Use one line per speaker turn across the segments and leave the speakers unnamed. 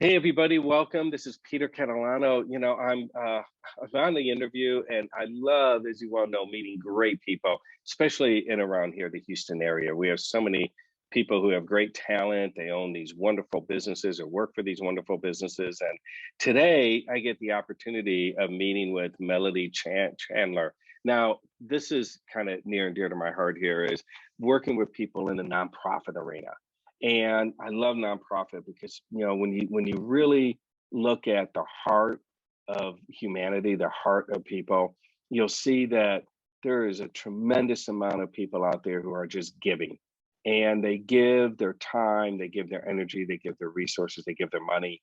Hey everybody, welcome. This is Peter Catalano. I'm on the interview, and I love, as you well know, meeting great people, especially in around here, the Houston area. We have so many people who have great talent. They own these wonderful businesses or work for these wonderful businesses. And today, I get the opportunity of meeting with Melody Chandler. Now, this is kind of near and dear to my heart here, is working with people in the nonprofit arena. And I love nonprofit because when you really look at the heart of humanity, the heart of people, you'll see that there is a tremendous amount of people out there who are just giving. And they give their time, they give their energy, they give their resources, they give their money.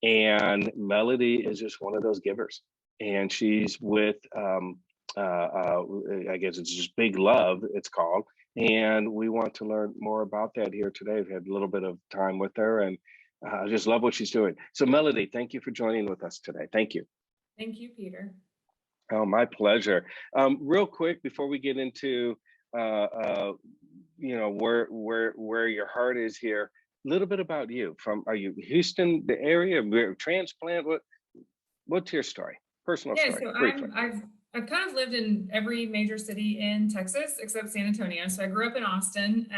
And Melody is just one of those givers. And she's with I guess it's just Big Love, it's called, and we want to learn more about that here today. We've had a little bit of time with her, and I just love what she's doing. So, Melody, thank you for joining with us today. Thank you.
Thank you, Peter.
Oh, my pleasure. Real quick before we get into where your heart is here, a little bit about you. Are you Houston, the area, transplant? What's your story? Personal
Yeah,
story,
so
briefly.
I've kind of lived in every major city in Texas except San Antonio. So I grew up in Austin,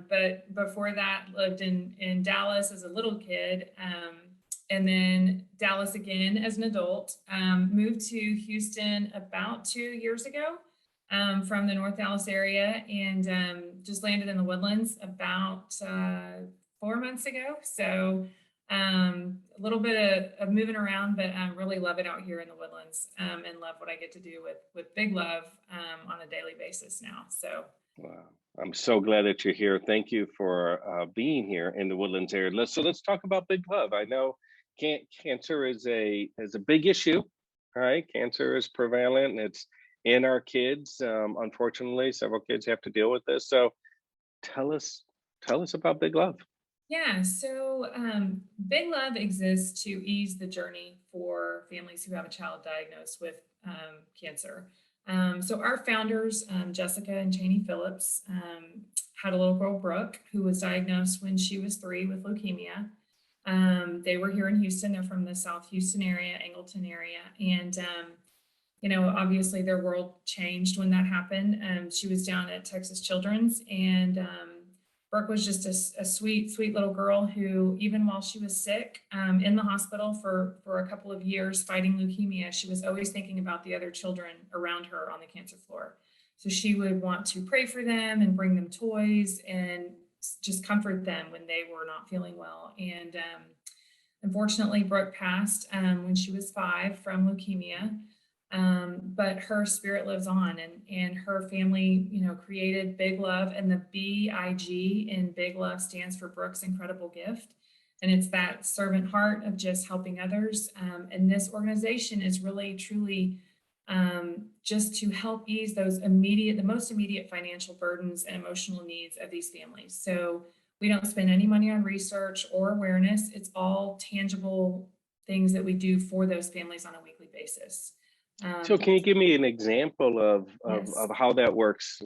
but before that lived in Dallas as a little kid, and then Dallas again as an adult. Moved to Houston about 2 years ago from the North Dallas area, and just landed in the Woodlands about 4 months ago. So a little bit of moving around, but I really love it out here in the Woodlands, and love what I get to do with Big Love on a daily basis now. So
Wow. I'm so glad that you're here. Thank you for being here in the Woodlands area. Let's talk about Big Love. I know cancer is a big issue. All right, cancer is prevalent. It's in our kids. Unfortunately, several kids have to deal with this. So tell us tell us about Big Love.
yeah, so Big Love exists to ease the journey for families who have a child diagnosed with cancer. So our founders, Jessica and Cheney Phillips, had a little girl, Brooke, who was diagnosed when she was 3 with leukemia. They were here in Houston. They're from the South Houston area, Angleton area. And, obviously their world changed when that happened. She was down at Texas Children's, and Brooke was just a sweet, sweet little girl who, even while she was sick in the hospital for a couple of years fighting leukemia, she was always thinking about the other children around her on the cancer floor. So she would want to pray for them and bring them toys and just comfort them when they were not feeling well. And unfortunately, Brooke passed when she was 5 from leukemia. But her spirit lives on, and her family, created Big Love, and the B.I.G in Big Love stands for Brooke's Incredible Gift. And it's that servant heart of just helping others. And this organization is really, truly just to help ease the most immediate financial burdens and emotional needs of these families. So we don't spend any money on research or awareness. It's all tangible things that we do for those families on a weekly basis.
So can you give me an example
Yes.
of how that works?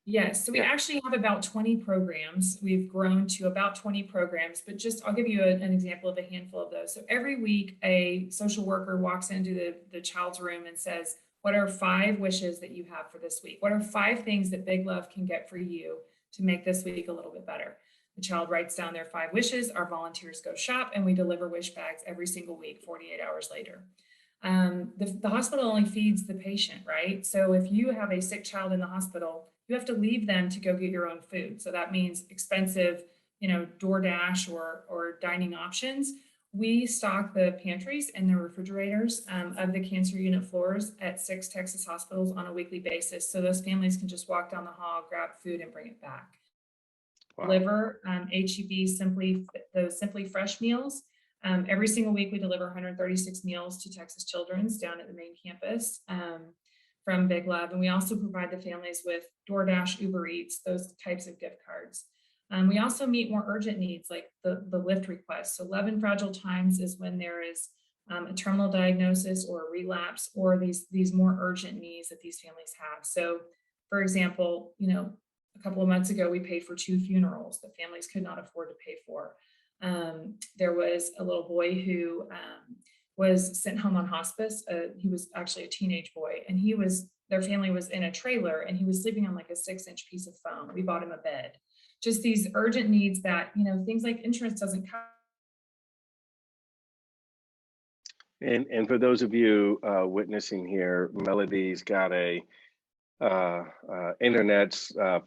Yes. So we
Yeah.
actually have about 20 programs. We've grown to about 20 programs, but I'll give you an example of a handful of those. So every week, a social worker walks into the child's room and says, what are 5 wishes that you have for this week? What are 5 things that Big Love can get for you to make this week a little bit better? The child writes down their 5 wishes. Our volunteers go shop, and we deliver wish bags every single week, 48 hours later. The hospital only feeds the patient, right? So if you have a sick child in the hospital, you have to leave them to go get your own food. So that means expensive, DoorDash or dining options. We stock the pantries and the refrigerators of the cancer unit floors at 6 Texas hospitals on a weekly basis. So those families can just walk down the hall, grab food, and bring it back.
Wow.
Deliver HEB those Simply Fresh meals. Every single week, we deliver 136 meals to Texas Children's down at the main campus from Big Love. And we also provide the families with DoorDash, Uber Eats, those types of gift cards. We also meet more urgent needs like the lift request. So Love in Fragile Times is when there is a terminal diagnosis or a relapse, or these more urgent needs that these families have. So for example, a couple of months ago, we paid for 2 funerals that families could not afford to pay for. There was a little boy who was sent home on hospice. He was actually a teenage boy, and their family was in a trailer, and he was sleeping on like a 6-inch piece of foam. We bought him a bed. Just these urgent needs that, things like insurance doesn't cover.
And for those of you witnessing here, Melody's got a internet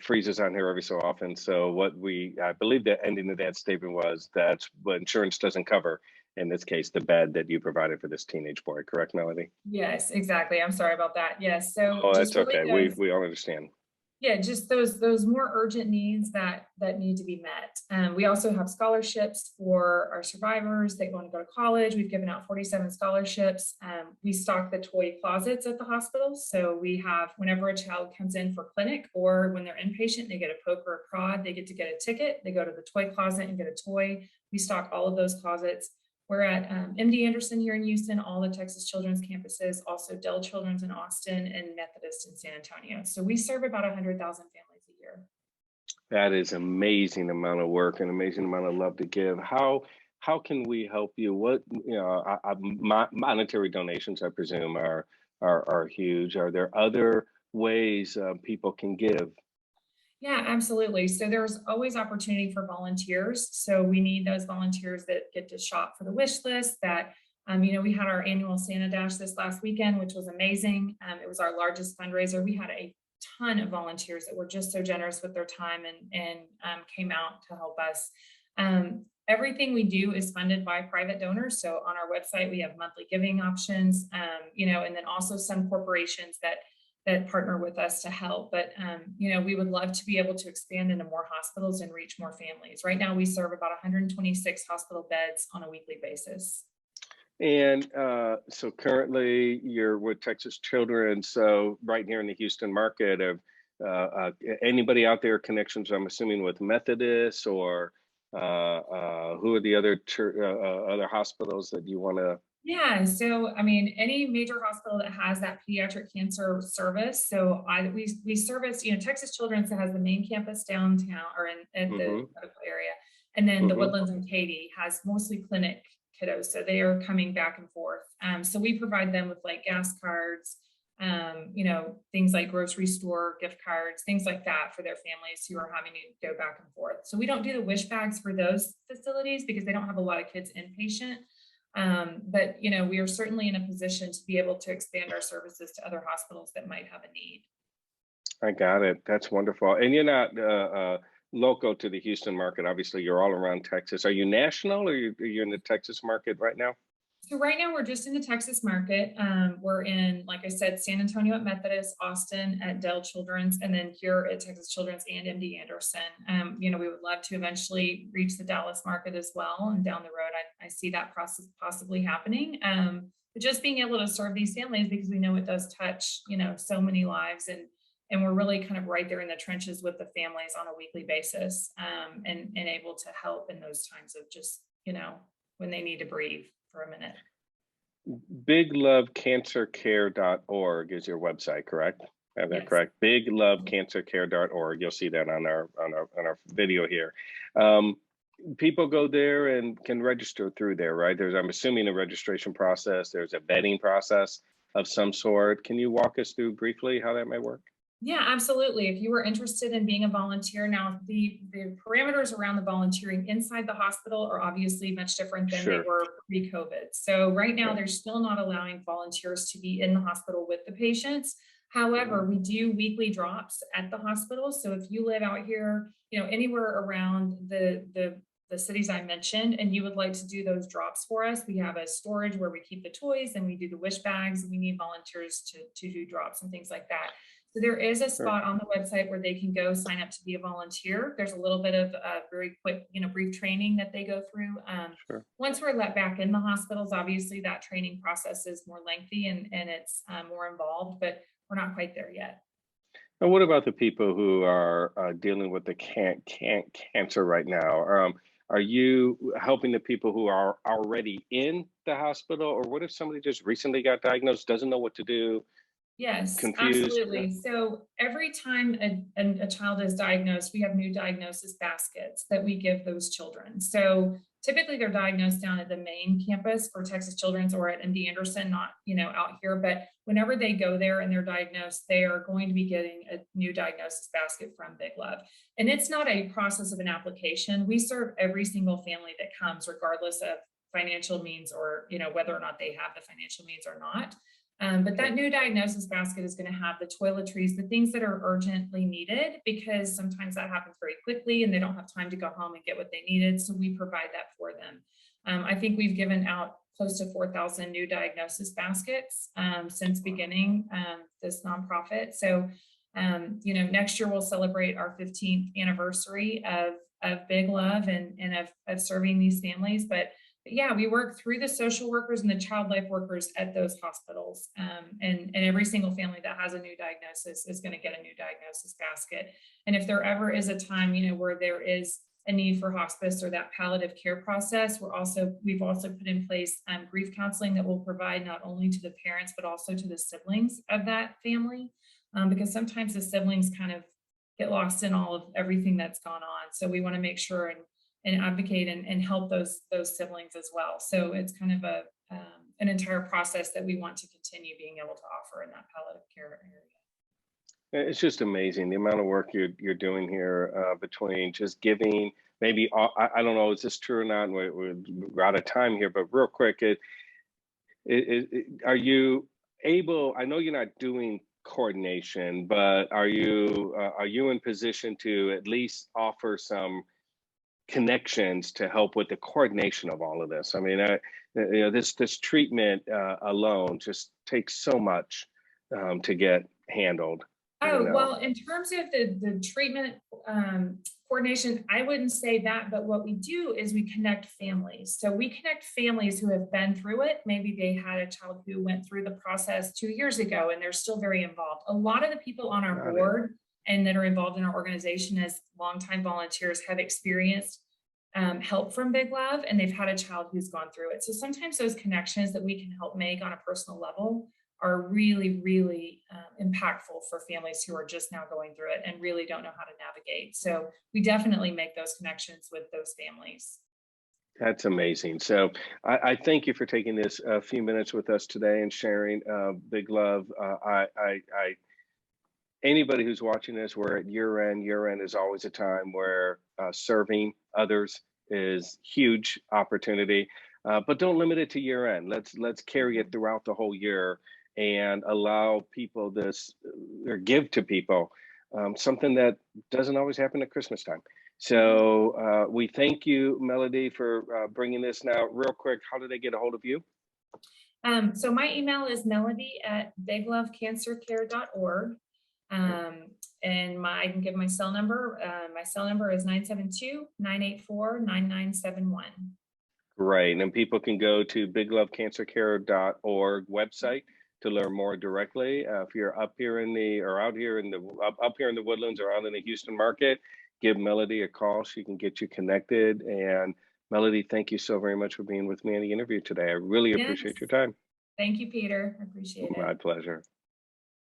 freezes on here every so often. So I believe the ending of that statement was that's what insurance doesn't cover. In this case, the bed that you provided for this teenage boy, correct, Melody?
Yes, exactly. I'm sorry about that. Yes. So
Oh,
just
that's
really
okay. We all understand.
yeah, just those more urgent needs that need to be met. We also have scholarships for our survivors that want to go to college. We've given out 47 scholarships. We stock the toy closets at the hospital. So we have, whenever a child comes in for clinic or when they're inpatient, they get a poke or a prod, they get to get a ticket. They go to the toy closet and get a toy. We stock all of those closets. We're at MD Anderson here in Houston, all the Texas Children's campuses, also Dell Children's in Austin, and Methodist in San Antonio. So we serve about 100,000 families a year.
That is amazing amount of work and amazing amount of love to give. How can we help you? What monetary donations, I presume, are huge. Are there other ways people can give?
Yeah, absolutely. So there's always opportunity for volunteers. So we need those volunteers that get to shop for the wish list. That we had our annual Santa Dash this last weekend, which was amazing. It was our largest fundraiser. We had a ton of volunteers that were just so generous with their time and came out to help us. Everything we do is funded by private donors. So on our website, we have monthly giving options, and then also some corporations that partner with us to help. But, we would love to be able to expand into more hospitals and reach more families. Right now, we serve about 126 hospital beds on a weekly basis.
And so currently you're with Texas Children. So right here in the Houston market, of anybody out there connections, I'm assuming with Methodist or who are the other hospitals that you want to?
Yeah, so any major hospital that has that pediatric cancer service. So we service, Texas Children's has the main campus downtown or at the medical area, and then the Woodlands and Katy has mostly clinic kiddos. So they are coming back and forth. So we provide them with like gas cards, things like grocery store gift cards, things like that for their families who are having to go back and forth. So we don't do the wish bags for those facilities because they don't have a lot of kids inpatient. But we are certainly in a position to be able to expand our services to other hospitals that might have a need.
I got it. That's wonderful. And you're not local to the Houston market. Obviously, you're all around Texas. Are you national or are you in the Texas market right now?
So right now we're just in the Texas market. We're in, like I said, San Antonio at Methodist, Austin at Dell Children's, and then here at Texas Children's and MD Anderson. We would love to eventually reach the Dallas market as well. And down the road, I see that process possibly happening. But just being able to serve these families, because we know it does touch, so many lives, and we're really kind of right there in the trenches with the families on a weekly basis, and able to help in those times of just, when they need to breathe for a minute.
BigLoveCancerCare.org is your website, correct? I have that
Yes.
correct? BigLoveCancerCare.org. You'll see that on our video here. People go there and can register through there, right? I'm assuming, a registration process. There's a vetting process of some sort. Can you walk us through briefly how that might work?
Yeah, absolutely. If you were interested in being a volunteer, now the parameters around the volunteering inside the hospital are obviously much different than they were pre-COVID. So right now, they're still not allowing volunteers to be in the hospital with the patients. However, we do weekly drops at the hospital. So if you live out here, anywhere around the cities I mentioned, and you would like to do those drops for us, we have a storage where we keep the toys and we do the wish bags. We need volunteers to do drops and things like that. So there is a spot on the website where they can go sign up to be a volunteer. There's a little bit of very quick, brief training that they go through. Once we're let back in the hospitals, obviously that training process is more lengthy and it's more involved, but we're not quite there yet.
And what about the people who are dealing with the cancer right now? Are you helping the people who are already in the hospital, or what if somebody just recently got diagnosed, doesn't know what to do?
Yes,
Confused?
absolutely. So every time a child is diagnosed, we have new diagnosis baskets that we give those children. So Typically, they're diagnosed down at the main campus for Texas Children's or at MD Anderson, not, out here. But whenever they go there and they're diagnosed, they are going to be getting a new diagnosis basket from Big Love. And it's not a process of an application. We serve every single family that comes, regardless of financial means or, whether or not they have the financial means or not. But that new diagnosis basket is going to have the toiletries, the things that are urgently needed, because sometimes that happens very quickly and they don't have time to go home and get what they needed. So we provide that for them. I think we've given out close to 4,000 new diagnosis baskets since beginning this nonprofit. So, next year we'll celebrate our 15th anniversary of Big Love and of serving these families. But yeah, we work through the social workers and the child life workers at those hospitals. And every single family that has a new diagnosis is going to get a new diagnosis basket. And if there ever is a time, where there is a need for hospice or that palliative care process, we've also put in place grief counseling that will provide not only to the parents, but also to the siblings of that family. Because sometimes the siblings kind of get lost in all of everything that's gone on. So we want to make sure and advocate and help those siblings as well. So it's kind of an entire process that we want to continue being able to offer in that palliative care area.
It's just amazing the amount of work you're doing here between just giving. Maybe I don't know, is this true or not? We're out of time here, but real quick, are you able? I know you're not doing coordination, but are you in position to at least offer some connections to help with the coordination of all of this? I mean, this treatment alone just takes so much to get handled.
Well, in terms of the treatment coordination, I wouldn't say that, but what we do is we connect families. So we connect families who have been through it. Maybe they had a child who went through the process 2 years ago and they're still very involved. A lot of the people on our board and that are involved in our organization as longtime volunteers have experienced help from Big Love, and they've had a child who's gone through it. So sometimes those connections that we can help make on a personal level are really, really impactful for families who are just now going through it and really don't know how to navigate. So we definitely make those connections with those families.
That's amazing. So I thank you for taking this few minutes with us today and sharing Big Love. Anybody who's watching this, we're at year end. Year end is always a time where serving others is huge opportunity, but don't limit it to year end. Let's carry it throughout the whole year and allow people this, or give to people something that doesn't always happen at Christmas time. So we thank you, Melody, for bringing this. Now, real quick, how do they get a hold of you?
So my email is melody@biglovecancercare.org. And I can give my cell number. My cell number is 972-984-9971.
Great. And people can go to biglovecancercare.org website to learn more directly. If you're up here in the Woodlands or out in the Houston market, give Melody a call. She can get you connected. And Melody, thank you so very much for being with me in the interview today. I really appreciate your time.
Thank you, Peter. I appreciate it.
My pleasure.